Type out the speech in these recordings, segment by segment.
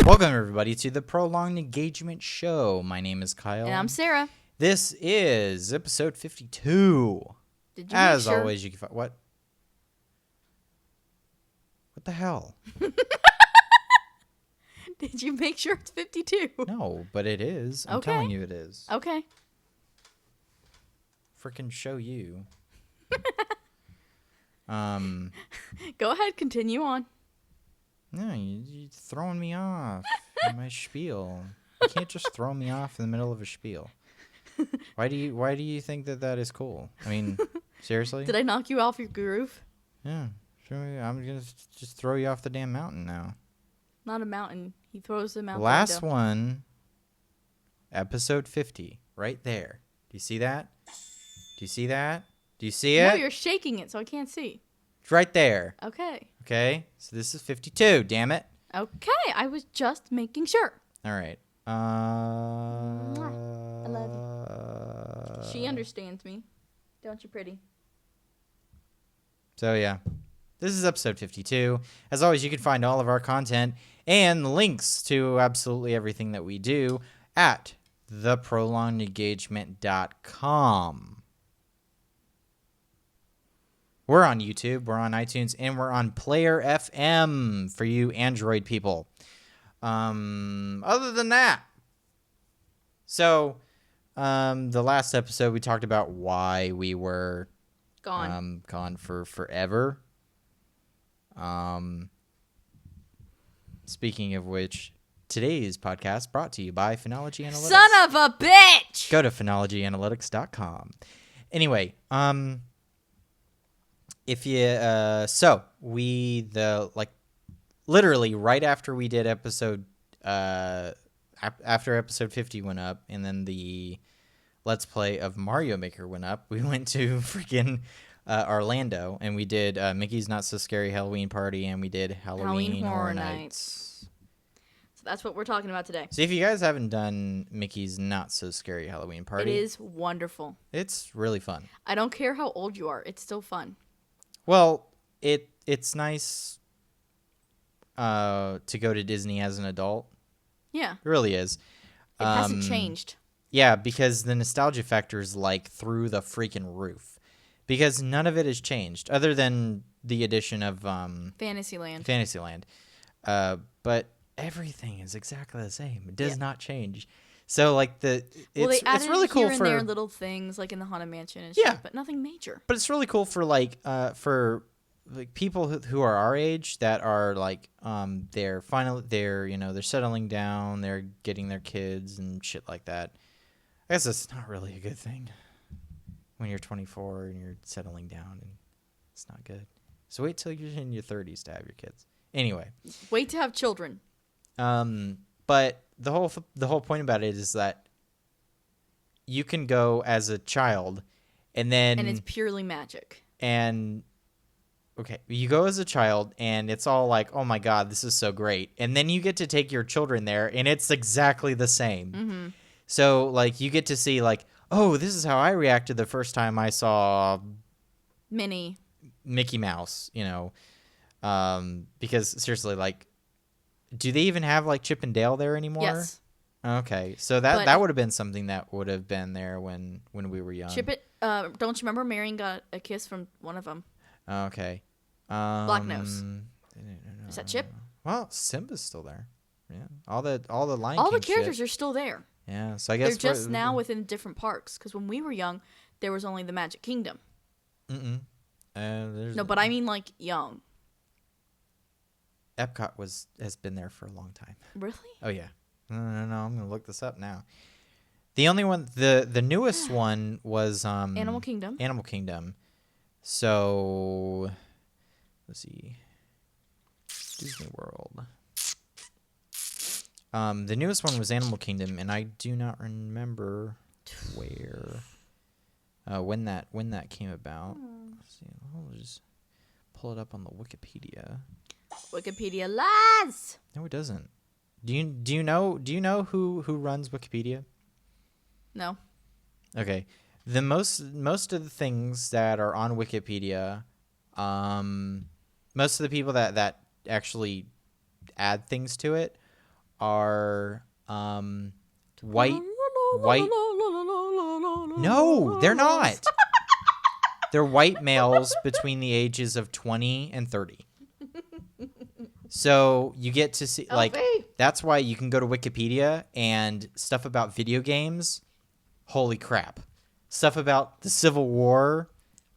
Welcome, everybody, to the Prolonged Engagement Show. My name is Kyle. And I'm Sarah. This is episode 52. Did you As make sure? always, you can find... What? What the hell? Did you make sure it's 52? No, but it is. I'm Okay. telling you it is. Okay. Frickin' show you. Go ahead, continue on. No, you're throwing me off in my spiel. You can't just throw me off in the middle of a spiel. Why do you think that is cool? I mean, seriously? Did I knock you off your groove? Yeah. Sure, I'm going to just throw you off the damn mountain now. Not a mountain. He throws them out the Last window. one, episode 50, right there. Do you see that? Do you see that? Do you see it? No, you're shaking it, so I can't see. It's right there. Okay. Okay? So this is 52, damn it. Okay, I was just making sure. All right. I love you. She understands me. Don't you, pretty? So, yeah. This is episode 52. As always, you can find all of our content and links to absolutely everything that we do at theprolongedengagement.com. We're on YouTube, we're on iTunes, and we're on Player FM for you Android people. Other than that, so the last episode we talked about why we were gone for forever. Speaking of which, today's podcast brought to you by Phenology Analytics. Son of a bitch! Go to phenologyanalytics.com. Anyway, if you literally right after we did episode after episode 50 went up, and then the Let's Play of Mario Maker went up, we went to freaking Orlando, and we did Mickey's Not So Scary Halloween Party, and we did Halloween Horror Nights. So that's what we're talking about today. So if you guys haven't done Mickey's Not So Scary Halloween Party, It is wonderful. it's really fun. I don't care how old you are. It's still fun. Well, it's nice to go to Disney as an adult. Yeah. It really is. It hasn't changed. Yeah, because the nostalgia factor is like through the freaking roof. Because none of it has changed other than the addition of Fantasyland. But everything is exactly the same. It does not change. So like They added it's really cool here and for there little things like in the Haunted Mansion and Yeah. shit, but nothing major. But it's really cool for for people who are our age that are like they're settling down, they're getting their kids and shit like that. I guess that's not really a good thing when you're 24 and you're settling down, and it's not good. So wait till you're in your 30s to have your kids. Anyway, Wait to have children. but the whole point about it is that you can go as a child, and it's purely magic. Okay, you go as a child, and it's all like, oh my god, this is so great. And then you get to take your children there, and it's exactly the same. Mm-hmm. So, like, you get to see, like, oh, this is how I reacted the first time I saw Mickey Mouse, because, seriously, like, do they even have, like, Chip and Dale there anymore? Yes. Okay, so that would have been something that would have been there when we were young. Don't you remember Marion got a kiss from one of them? Okay. Black Nose. Is that Chip? Well, Simba's still there. Yeah. All the Lion All King the characters shit. are still there. Yeah, so I guess they're just now within different parks. Because when we were young, there was only the Magic Kingdom. No, but I mean like young. Epcot has been there for a long time. Really? Oh yeah. No. I'm gonna look this up now. The only one, the newest one was Animal Kingdom. Animal Kingdom. So let's see. Disney World. The newest one was Animal Kingdom, and I do not remember where, when that came about. Let's see, I'll just pull it up on the Wikipedia. Wikipedia lies. No, it doesn't. Do you know who runs Wikipedia? No. Okay. The most of the things that are on Wikipedia Most of the people that actually add things to it are white. No, they're not. They're white males between the ages of 20 and 30. So you get to see, like, that's why you can go to Wikipedia and stuff about video games. Holy crap. Stuff about the Civil War.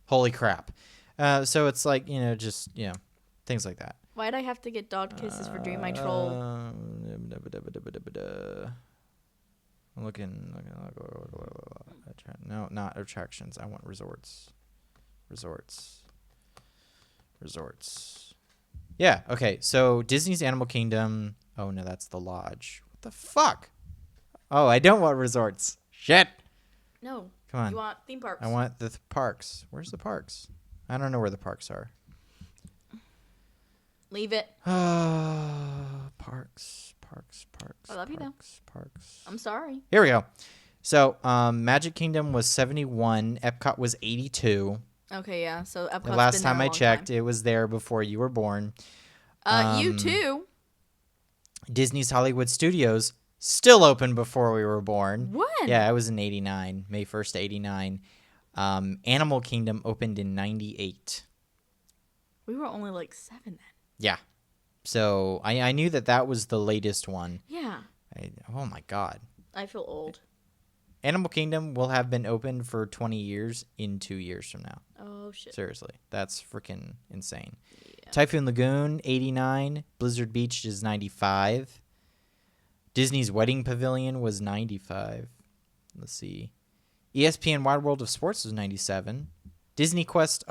Holy crap. So it's like, just, things like that. Why'd I have to get dog kisses for Dream My Troll? I'm looking. No, not attractions. I want resorts. Yeah, okay. So Disney's Animal Kingdom. Oh, no, that's the lodge. What the fuck? Oh, I don't want resorts. Shit. No. Come on. You want theme parks. I want the parks. Where's the parks? I don't know where the parks are. Leave it. Parks. I love you though. Parks. I'm sorry. Here we go. So, Magic Kingdom was 71. Epcot was 82. Okay, yeah. So Epcot's The last been time there I a long checked, time. it was there before you were born. You too. Disney's Hollywood Studios still open before we were born. When? Yeah, it was in 89, May 1st, 89. Animal Kingdom opened in 98. We were only like 7 then. Yeah. So I knew that was the latest one. Yeah. Oh, my God. I feel old. Animal Kingdom will have been open for 20 years in 2 years from now. Oh, shit. Seriously. That's freaking insane. Yeah. Typhoon Lagoon, 89. Blizzard Beach is 95. Disney's Wedding Pavilion was 95. Let's see. ESPN Wide World of Sports was 97. Disney Quest,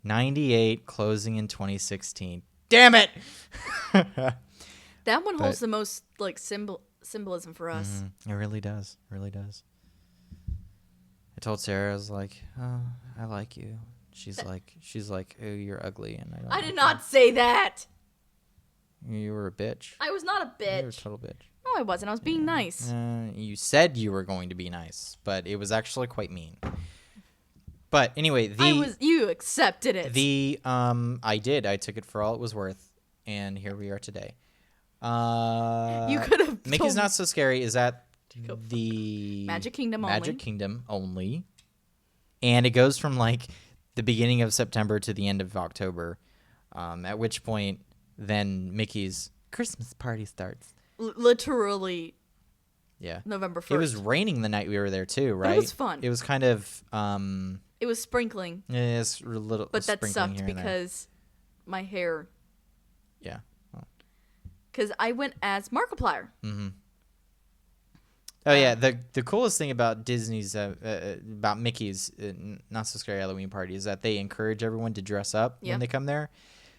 98, closing in 2016. Damn it! That one holds the most like symbolism for us. It really does. It really does. I told Sarah, I was like, "Oh, I like you." She's like, "Oh, you're ugly," and I don't. I did not say that. You were a bitch. I was not a bitch. You were a total bitch. No, I wasn't. I was being nice. You said you were going to be nice, but it was actually quite mean. But anyway, you accepted it. I did. I took it for all it was worth, and here we are today. You could have. Mickey's Not So Scary is at the Magic Kingdom only, and it goes from like the beginning of September to the end of October. At which point, then Mickey's Christmas party starts. Literally. Yeah. November 1st. It was raining the night we were there too, right? But it was fun. It was kind of. It was sprinkling. Yeah, it's a little. But that sucked because my hair. Yeah. Because I went as Markiplier. Mm-hmm. Oh yeah, the coolest thing about Disney's about Mickey's Not So Scary Halloween Party is that they encourage everyone to dress up when they come there.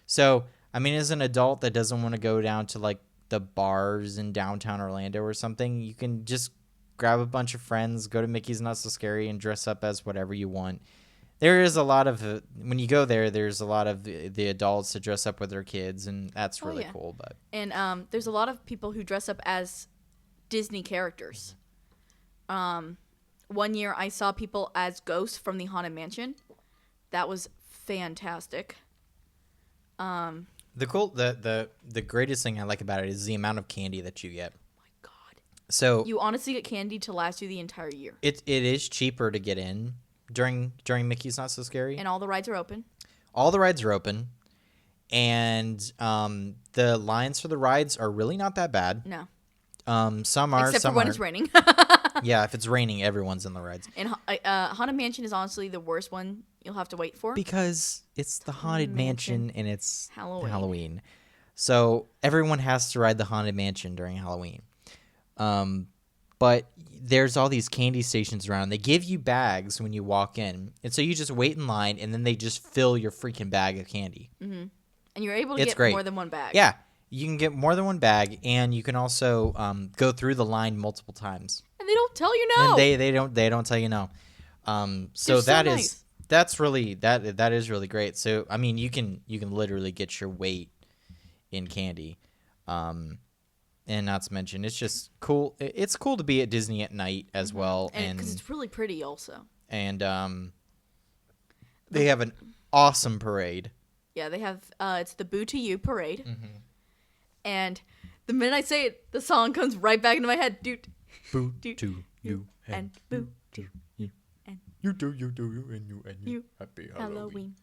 So I mean, as an adult that doesn't want to go down to like the bars in downtown Orlando or something, you can just grab a bunch of friends, go to Mickey's Not So Scary, and dress up as whatever you want. There is a lot of when you go there, there's a lot of the adults to dress up with their kids, and that's really cool. But there's a lot of people who dress up as Disney characters. 1 year I saw people as ghosts from the Haunted Mansion. That was fantastic. The greatest thing I like about it is the amount of candy that you get. Oh my God! So you honestly get candy to last you the entire year. It is cheaper to get in during Mickey's Not So Scary, and all the rides are open. All the rides are open, and the lines for the rides are really not that bad. No. Some are, except some for when aren't. it's raining. Yeah, if it's raining, everyone's in the rides. And Haunted Mansion is honestly the worst one you'll have to wait for. Because it's the Haunted Mansion and it's Halloween. So everyone has to ride the Haunted Mansion during Halloween. But there's all these candy stations around. They give you bags when you walk in. And so you just wait in line, and then they just fill your freaking bag of candy. Mm-hmm. And you're able to get more than one bag. Yeah. You can get more than one bag, and you can also go through the line multiple times. And they don't tell you no. And they don't tell you no. So that is nice. That's really that is really great. So I mean, you can literally get your weight in candy. And not to mention, it's just cool. It's cool to be at Disney at night as well, and because it's really pretty, also. And They have an awesome parade. Yeah, they have. It's the Boo to You parade, Mm-hmm. and the minute I say it, the song comes right back into my head. Doot, Boo doot, to you and boo to you. and You do, and you, you. Happy Halloween.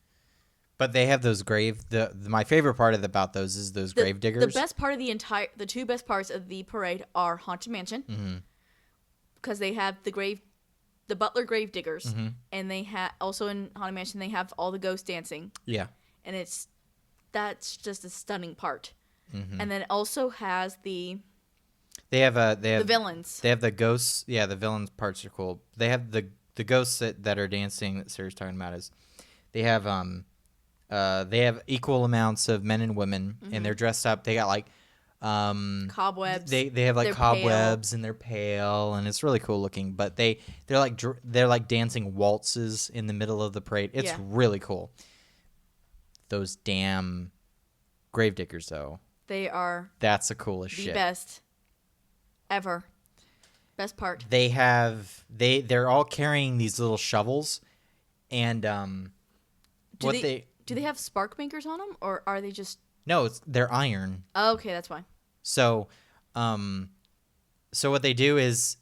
But they have those grave. My favorite part about those is those grave diggers. The best part of the two best parts of the parade are Haunted Mansion, because they have the Butler grave diggers, and they have also in Haunted Mansion they have all the ghosts dancing. Yeah, and that's just a stunning part. And then it also has the the villains. They have the ghosts. Yeah, the villains parts are cool. They have the ghosts that are dancing that Sarah's talking about. Is they have equal amounts of men and women, and they're dressed up. They got like Cobwebs. They have like They're cobwebs, and they're pale, and it's really cool looking. But they're like dancing waltzes in the middle of the parade. It's really cool. Those damn gravediggers, though. That's the coolest shit. The best ever. Best part. They're all carrying these little shovels, and do they have spark makers on them, or are they just? No, they're iron. Oh, okay, that's why. So, so what they do is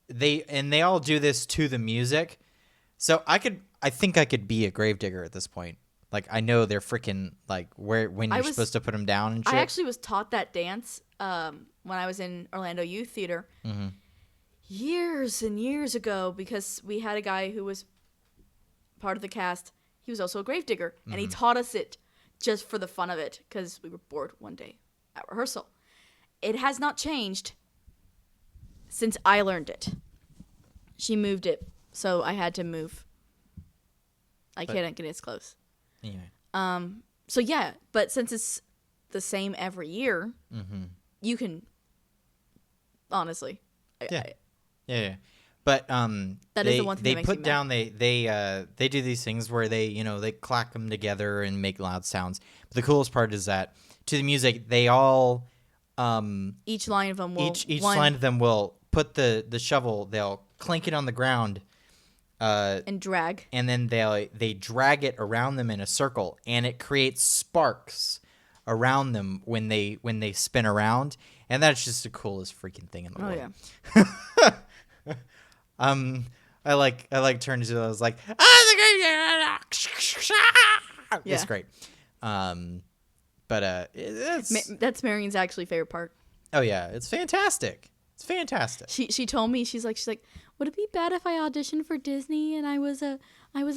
they all do this to the music. So I think I could be a gravedigger at this point. Like, I know they're freaking like when you're supposed to put them down and shit. I actually was taught that dance when I was in Orlando Youth Theater years and years ago, because we had a guy who was part of the cast. He was also a gravedigger, and he taught us it just for the fun of it, because we were bored one day at rehearsal. It has not changed since I learned it. She moved it, so I had to move. I couldn't get as close. Anyway. So yeah, but since it's the same every year, you can honestly. Yeah. But that is the one thing they that makes put me down. mad. They do these things where they clack them together and make loud sounds. But the coolest part is that to the music, they all each line of them will each line of them will put the shovel. They'll clink it on the ground. And drag. And then they drag it around them in a circle, and it creates sparks around them when they spin around, and that's just the coolest freaking thing in the world. Yeah. I like turned to it. I was like, it's great. But that's Marion's actually favorite part. Oh yeah, it's fantastic. It's fantastic. She told me, she's like, would it be bad if I auditioned for Disney and I was a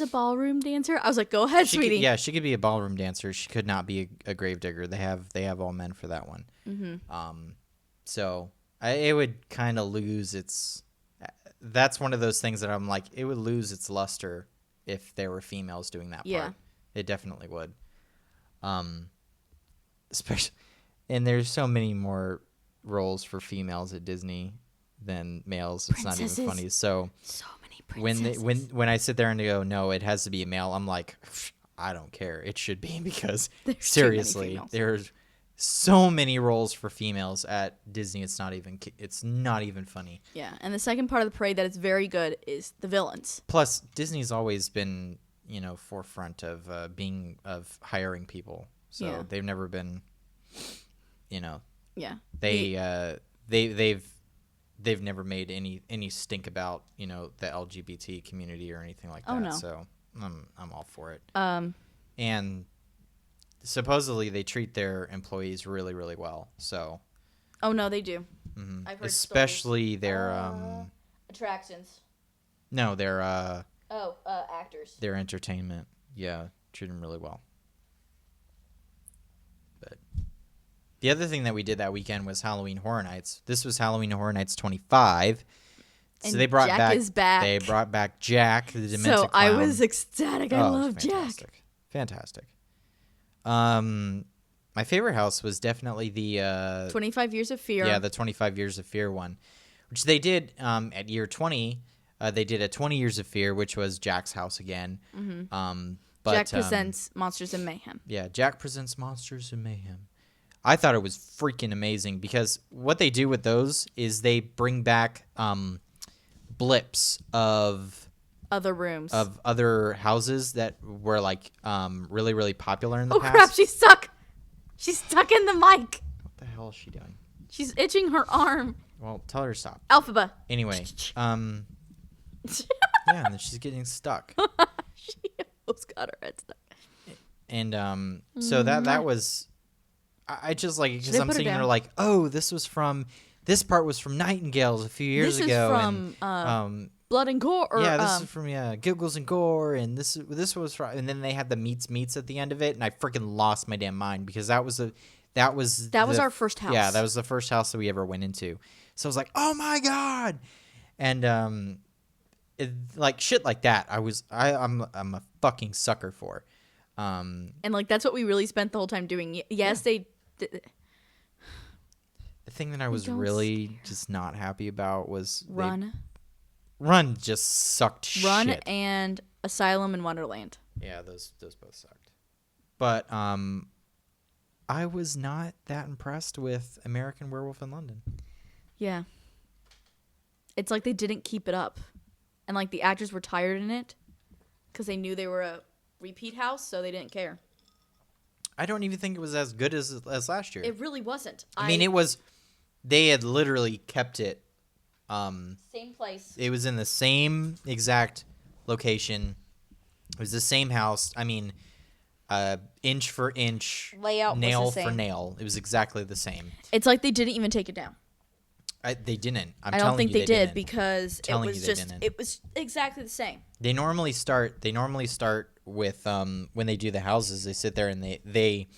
ballroom dancer? I was like, go ahead, sweetie. She could be a ballroom dancer. She could not be a gravedigger. They have all men for that one. So it would kind of lose its. That's one of those things that I'm like, it would lose its luster if there were females doing that part. It definitely would. Especially, and there's so many more roles for females at Disney than males. Princesses. It's not even funny. So many princesses. when I sit there and go, no, it has to be a male, I'm like, I don't care. It should be, because seriously, there's so many roles for females at Disney. It's not even funny. Yeah, and the second part of the parade that is very good is the villains. Plus, Disney's always been, forefront of hiring people. So they've never been, Yeah. They've never made any stink about, the LGBT community or anything like that. Oh, no. So I'm all for it. And supposedly they treat their employees really, really well. So. Oh no, they do. I've heard especially stories. their attractions. No, their actors. Their entertainment. Yeah, treat them really well. But the other thing that we did that weekend was Halloween Horror Nights. This was Halloween Horror Nights 25. So and they brought Jack back. Is back. They brought back Jack, the demented clown. So I was ecstatic. I love Jack. Fantastic. My favorite house was definitely the 25 Years of Fear. Yeah, the 25 Years of Fear one, which they did at year 20. They did a 20 Years of Fear, which was Jack's house again. But Jack presents Monsters and Mayhem. Yeah, Jack presents Monsters and Mayhem. I thought it was freaking amazing, because what they do with those is they bring back blips of other rooms. of other houses that were like really really popular in the Oh past. crap! She's stuck. She's stuck in the mic. What the hell is she doing? She's itching her arm. Well, tell her to stop. Alphaba. Anyway, yeah, and then she's getting stuck. She almost got her head stuck. And so that was, I just like because they I'm put her sitting there down? like, oh, this part was from Nightingales a few years This ago. is from and, Blood and Gore. Or, yeah, this is from Giggles and Gore, and this was from, and then they had the meets at the end of it, and I freaking lost my damn mind because that was our first house. Yeah, that was the first house that we ever went into. So I was like, oh my god, and like shit like that. I'm a fucking sucker for. And like that's what we really spent the whole time doing. Yes, they. The thing that I was really just not happy about was Run just sucked shit. Run and Asylum in Wonderland. Yeah, those both sucked. But I was not that impressed with American Werewolf in London. Yeah. It's like they didn't keep it up. And like the actors were tired in it because they knew they were a repeat house, so they didn't care. I don't even think it was as good as last year. It really wasn't. I mean, it was. They had literally kept it. Same place. It was in the same exact location. It was the same house. I mean, inch for inch, Layout nail was the for same. nail. It was exactly the same. It's like they didn't even take it down. They didn't. I don't think they did because it telling was you they just didn't. it was exactly the same. They normally start with when they do the houses. They sit there and they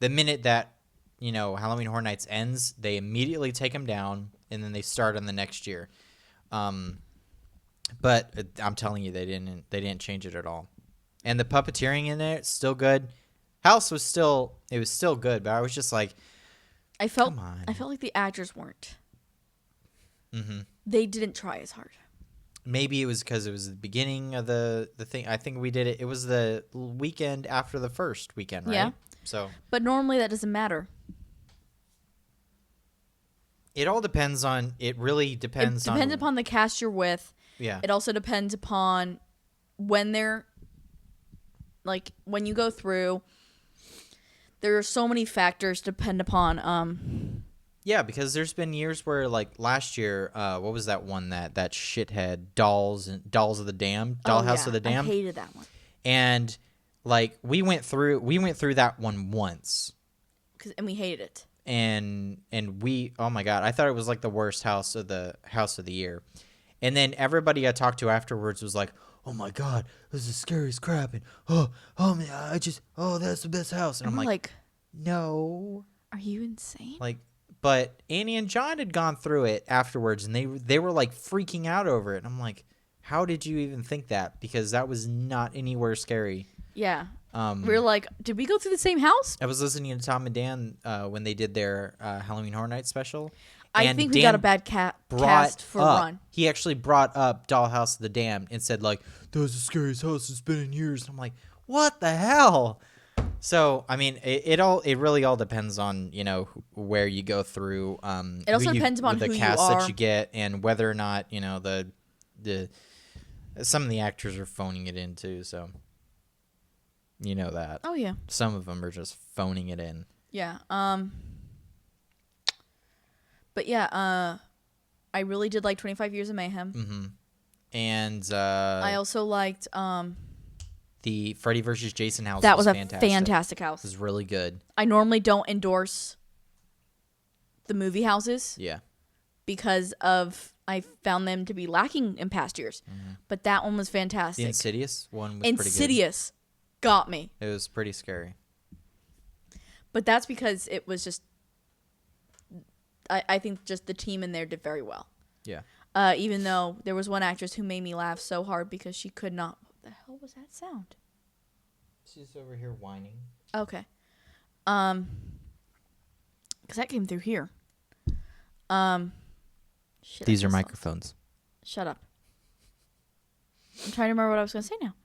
the minute that Halloween Horror Nights ends, they immediately take them down and then they start on the next year. But I'm telling you, they didn't change it at all. And the puppeteering in there, still good. House was still good, but I was just like, Come on. I felt like the actors weren't. Mm-hmm. They didn't try as hard. Maybe it was because it was the beginning of the thing. I think we did it. It was the weekend after the first weekend, right? Yeah. So, but normally that doesn't matter. It all depends on. It really depends. It depends upon the cast you're with. Yeah. It also depends upon when they're like when you go through. There are so many factors depend upon. Yeah, because there's been years where, like last year, what was that one that shithead Dolls of the Damned, Dollhouse of the Damned? I hated that one. And like we went through that one once, and we hated it. And we, oh my god, I thought it was like the worst house of the year. And then everybody I talked to afterwards was like, "Oh my god, this is the scariest crap!" And man, that's the best house. And I'm like, no, are you insane? Like. But Annie and John had gone through it afterwards, and they were like freaking out over it. And I'm like, how did you even think that? Because that was not anywhere scary. Yeah. We were like, did we go through the same house? I was listening to Tom and Dan when they did their Halloween Horror Nights special. I think we got a bad cast for Run. He actually brought up Dollhouse of the Damned and said like, that was the scariest house it's been in years. And I'm like, what the hell? So I mean, it really all depends on where you go through. It also depends upon the who cast you are that you get and whether or not the some of the actors are phoning it in too. So that. Oh yeah. Some of them are just phoning it in. Yeah. But yeah. I really did like 25 Years of Mayhem. Mm-hmm. And I also liked the Freddy vs. Jason house. That was a fantastic. Fantastic house. It was really good. I normally don't endorse the movie houses. Yeah. Because I found them to be lacking in past years. Mm-hmm. But that one was fantastic. The Insidious one was pretty good. Insidious got me. It was pretty scary. But that's because it was just I think just the team in there did very well. Yeah. Even though there was one actress who made me laugh so hard because she could not. What the hell was that sound? She's over here whining. Okay. Because that came through here. Shit, These are microphones. Shut up. I'm trying to remember what I was going to say now.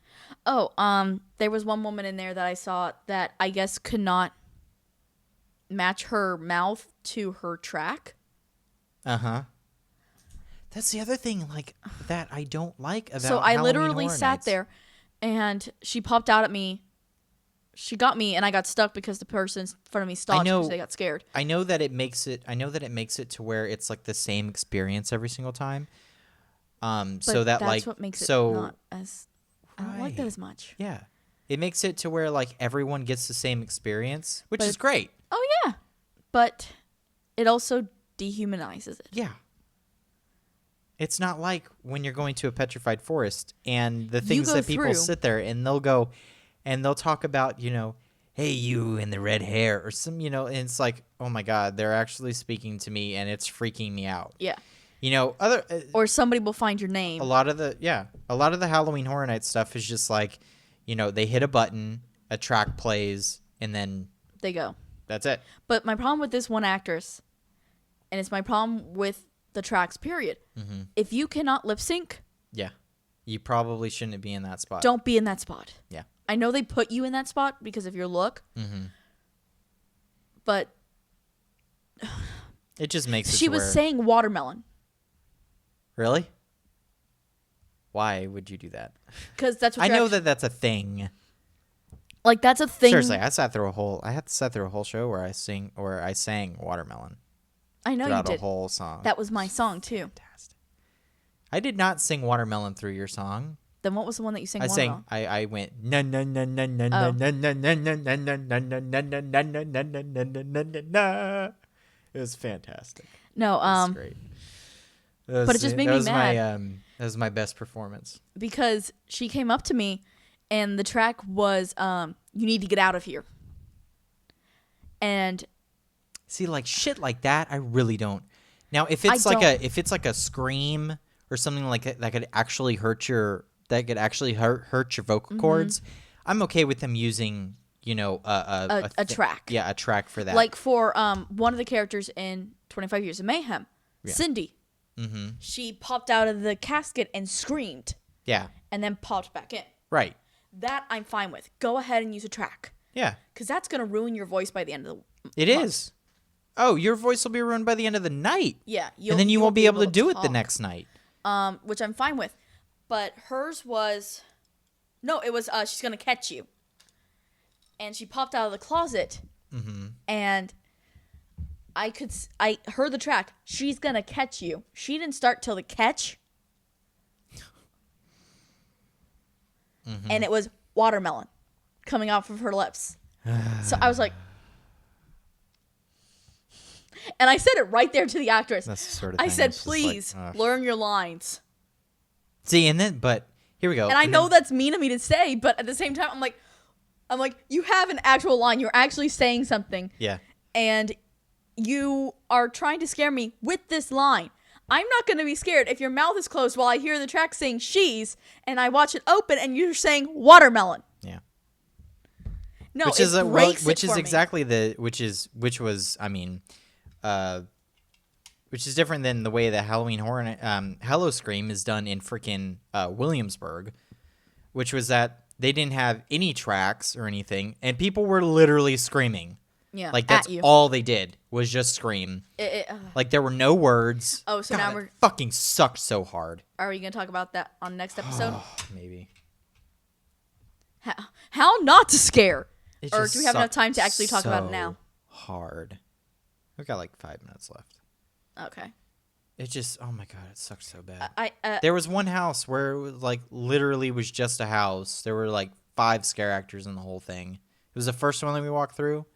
Oh, there was one woman in there that I saw that I guess could not match her mouth to her track. Uh-huh. That's the other thing, like, that I don't like about So I Halloween literally Horror sat Nights. there, and she popped out at me. She got me, and I got stuck because the person in front of me stopped because they got scared. I know that it makes it to where it's like the same experience every single time. But So that that's like what makes it so not as. I don't like that Right. as much. yeah, it makes it to where like everyone gets the same experience, which But is great. Oh yeah, but it also dehumanizes it. Yeah. It's not like when you're going to a petrified forest and the things go that people through- sit there and they'll go and they'll talk about, hey, you in the red hair or some, and it's like, oh my God, they're actually speaking to me and it's freaking me out. Yeah. Other Or somebody will find your name. a lot of the Halloween Horror Night stuff is just like, they hit a button, a track plays, and then They go. that's it. But my problem with this one actress, and it's my problem with the tracks, period. Mm-hmm. If you cannot lip sync, Yeah. You probably shouldn't be in that spot. don't be in that spot. Yeah. I know they put you in that spot because of your look, Mm-hmm. but It just makes it she to was where- saying watermelon Really? Why would you do that? because that's what I you're know actually- that that's a thing. like that's a thing. Seriously, I had to sat through a whole show where I sang Watermelon I know you throughout a did. whole song. That was my song too. Fantastic. I did not sing Watermelon through your song. Then what was the one that you sang? I watermelon? sang. I went na na na na na na Oh. na na na na na na na na na na na na na na na na na. It was fantastic. No, It was great. but it just made that me was mad. That was my best performance. because she came up to me, and the track was "You Need to Get Out of Here," and See, like shit like that, I really don't. Now, if I it's like don't. a scream or something like that could actually hurt your vocal cords, I'm okay with them using a track. Yeah, a track for that. Like for one of the characters in 25 Years of Mayhem, Cindy. Mm-hmm. She popped out of the casket and screamed, Yeah, and then popped back in. right. That I'm fine with. Go ahead and use a track, Yeah, because that's gonna ruin your voice by the end of the. it is. Oh, your voice will be ruined by the end of the night. Yeah, And then you won't be able to do it the talk. next night. Which I'm fine with, but hers was, no, it was she's gonna catch you, and she popped out of the closet, and I heard the track. She's gonna catch you. She didn't start till the catch, and it was watermelon coming off of her lips. So I was like, and I said it right there to the actress. That's the sort of I thing said, that's just like, please ugh. learn your lines. See, but here we go. And I know that's mean of me to say, but at the same time, I'm like, you have an actual line. You're actually saying something, Yeah. and you are trying to scare me with this line. I'm not going to be scared if your mouth is closed while I hear the track saying she's, and I watch it open, and you're saying watermelon. Yeah. No, Which it is breaks which it is for me. exactly which is different than the way the Halloween Horror Hello Scream is done in freaking Williamsburg, which was that they didn't have any tracks or anything, and people were literally screaming. Yeah, Like that's at you. all they did was just scream. Like there were no words. Oh, so God, now it we're- fucking sucked so hard. Are we going to talk about that on next episode? Maybe. How not to scare? It Or just do we have enough sucked time to actually talk about it now? Hard. We've got like 5 minutes left. Okay. It just, oh my god, it sucked so bad. I There was one house where it was like literally was just a house. There were like 5 scare actors in the whole thing. It was the first one that we walked through.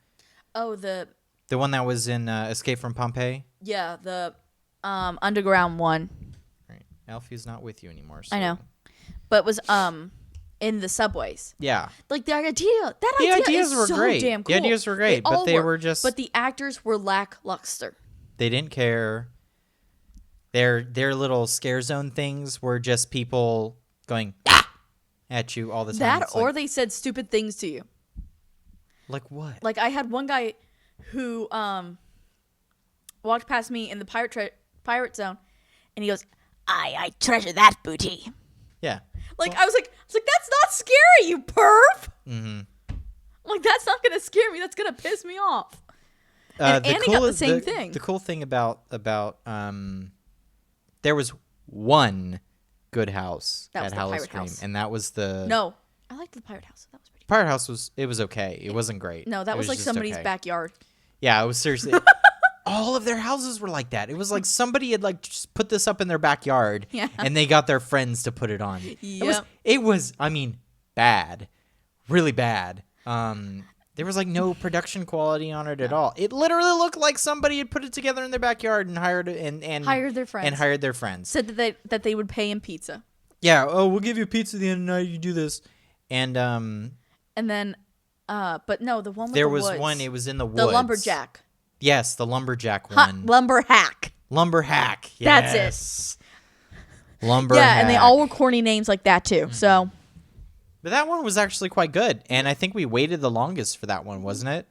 oh, the The one that was in Escape from Pompeii. the underground one. Right. Alfie's not with you anymore. So. I know. But it was in the subways. Yeah. Like the idea, The ideas is were so great. damn cool. The ideas were great, but all they were just. But the actors were lackluster. They didn't care. Their little scare zone things were just people going "Ah!" at you all the time. That It's or like, they said stupid things to you. like what? Like I had one guy who walked past me in the pirate zone, and he goes, "I treasure that booty." Yeah. Like I was like that's not scary, you perv. Mm-hmm. Like that's not gonna scare me. That's gonna piss me off. And Annie got the same thing. The cool thing about there was one good house That was at the Hallow Pirate Scream, House. and that was the No, I liked the Pirate House. That was pretty. Pirate House was okay. It wasn't great. No, that It was like just somebody's okay. backyard. Yeah, it was seriously. All of their houses were like that. It was like somebody had like just put this up in their backyard, Yeah. and they got their friends to put it on. Yep. It was. I mean, bad, really bad. There was like no production quality on it at all. It literally looked like somebody had put it together in their backyard and hired Hired their friends. and hired their friends. Said that they would pay him pizza. Yeah. Oh, we'll give you pizza at the end of the night. You do this, and And then, but no, the one with there the was woods. one. It was in the woods. The lumberjack. Yes, the lumberjack one. Lumberhack. Lumberhack. That's it. Yes. Lumberhack. Yeah, and they all were corny names like that too. So. But that one was actually quite good, and I think we waited the longest for that one, wasn't it?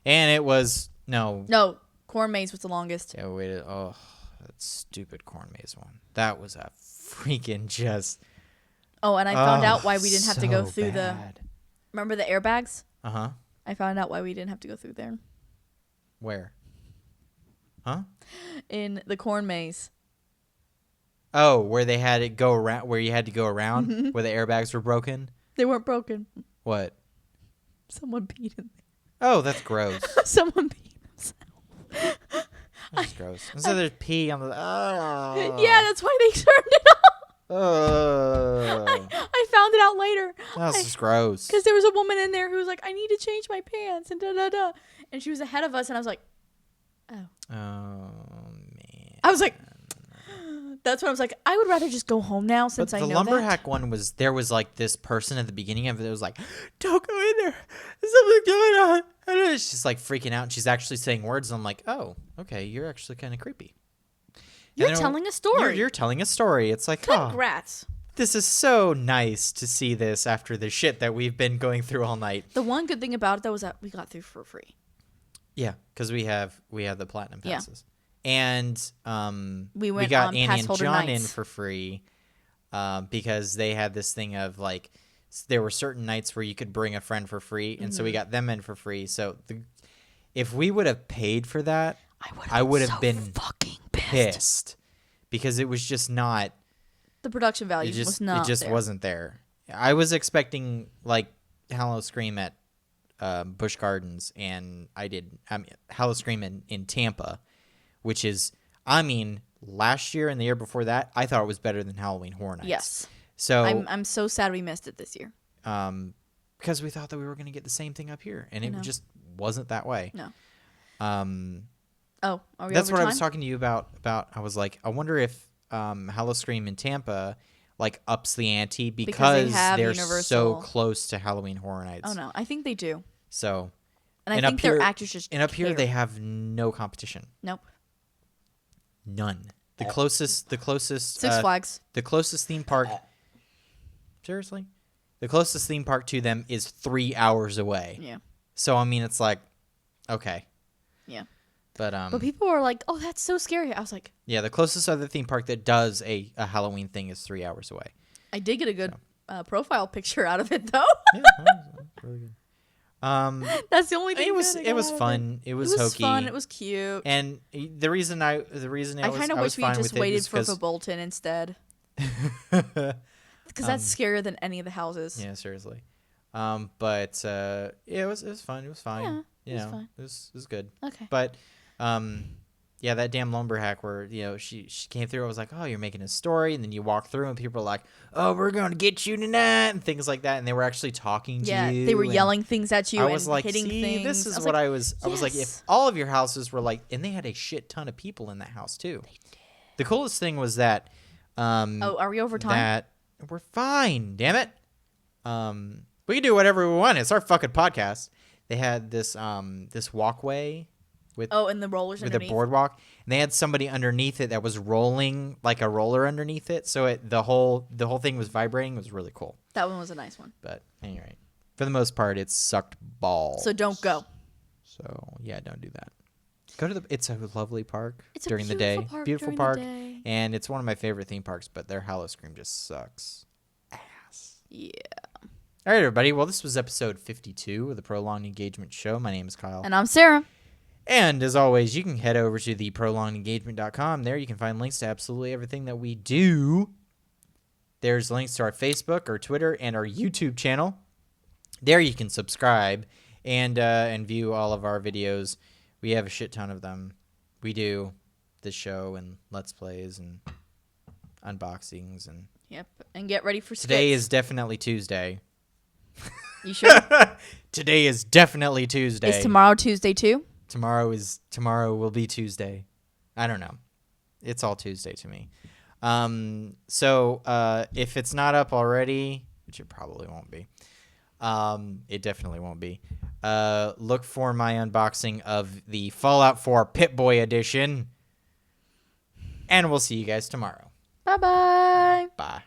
And it was no. No, corn maze was the longest. Yeah, we waited. Oh, that stupid corn maze one. That was a freaking just. Oh, and I found out why we didn't have to go so through bad. Remember the airbags? Uh-huh. I found out why we didn't have to go through there. Where? Huh? In the corn maze. Oh, where they had it go around, where you had to go around, where the airbags were broken. They weren't broken. What? Someone peed in Oh, that's gross. there. Someone peed themselves. That's gross. And so there's pee on the. Oh. Yeah, that's why they turned it off. Oh. I found it out later. That's just gross. Because there was a woman in there who was like, I need to change my pants and da-da-da. And she was ahead of us, and I was like, oh. Oh, man. I was like, that's when I was like, I would rather just go home now since But I the know lumberjack that. one was, there was like this person at the beginning of it that was like, don't go in there. There's something going on. And she's like freaking out, and she's actually saying words. And I'm like, oh, okay, you're actually kind of creepy. You're telling a story. You're telling a story. It's like, oh, Congrats. this is so nice to see this after the shit that we've been going through all night. The one good thing about it, though, was that we got through for free. Yeah, because we have the platinum Yeah. passes. And We went got on Annie pass and holder John in nights. for free because they had this thing of like there were certain nights where you could bring a friend for free, and so we got them in for free. So if we would have paid for that, I would have been fucking pissed. pissed because it was just not. The production value was not It just there. wasn't there. I was expecting like Hallow Scream at Busch Gardens, and Hallow Scream in Tampa, which is, last year and the year before that, I thought it was better than Halloween Horror Nights. Yes. So I'm so sad we missed it this year. because we thought that we were going to get the same thing up here, and it know. just wasn't that way. No. That's Are we what over I was time? talking to you about. I was like, I wonder if Hallow Scream in Tampa like ups the ante because have they're Universal. so close to Halloween Horror Nights. Oh, no. I think they do. So And I and think up here, their actors just and up here care. they have no competition. Nope. None. The closest Six Flags. the closest theme park. Seriously, the closest theme park to them is 3 hours away. Yeah. So it's like, okay, Yeah. but But people were like, oh, that's so scary. I was like, yeah, the closest other theme park that does a Halloween thing is 3 hours away. I did get a good profile picture out of it, though. Yeah, that's really good. That's the only thing. It was good I got it was out of fun. It was hokey. fun. It was cute. And the reason I kind of wish we had just waited for because Bolton instead. Because that's scarier than any of the houses. yeah, seriously. But yeah, it was fun. It was fine. Yeah, it was fine. It was good. Okay. But yeah, that damn lumberhack where she came through. I was like, oh, you're making a story, and then you walk through, and people are like, oh, we're gonna get you tonight, and things like that, and they were actually talking to Yeah, you. they were and yelling things at you I and was like, hitting see, things. this is I was what like, I was. I was like, if yes. all of your houses were like, and they had a shit ton of people in that house too. They did. The coolest thing was that. Oh, are we over time? That we're fine. Damn it. We can do whatever we want. It's our fucking podcast. They had this walkway with and the rollers with underneath. a boardwalk, and they had somebody underneath it that was rolling like a roller underneath it. So the whole thing was vibrating. It was really cool. That one was a nice one. But anyway, for the most part, it sucked balls. So don't go. So yeah, don't do that. Go to the. It's a lovely park It's a during the day. beautiful park Beautiful during the park, day. and it's one of my favorite theme parks. But their Hallow Scream just sucks ass. Yeah. All right, everybody. Well, this was episode 52 of the Prolonged Engagement Show. My name is Kyle. And I'm Sarah. And as always, you can head over to the prolongedengagement.com. There you can find links to absolutely everything that we do. There's links to our Facebook, our Twitter, and our YouTube channel. There you can subscribe and view all of our videos. We have a shit ton of them. We do this show and Let's Plays and unboxings. And Yep. And get ready for today skits. is definitely Tuesday. You sure? Today is definitely Tuesday. Is tomorrow Tuesday too? Tomorrow will be Tuesday. I don't know. It's all Tuesday to me. So if it's not up already, which it probably won't be, it definitely won't be. Look for my unboxing of the Fallout 4 Pip-Boy edition. And we'll see you guys tomorrow. Bye-bye. Bye.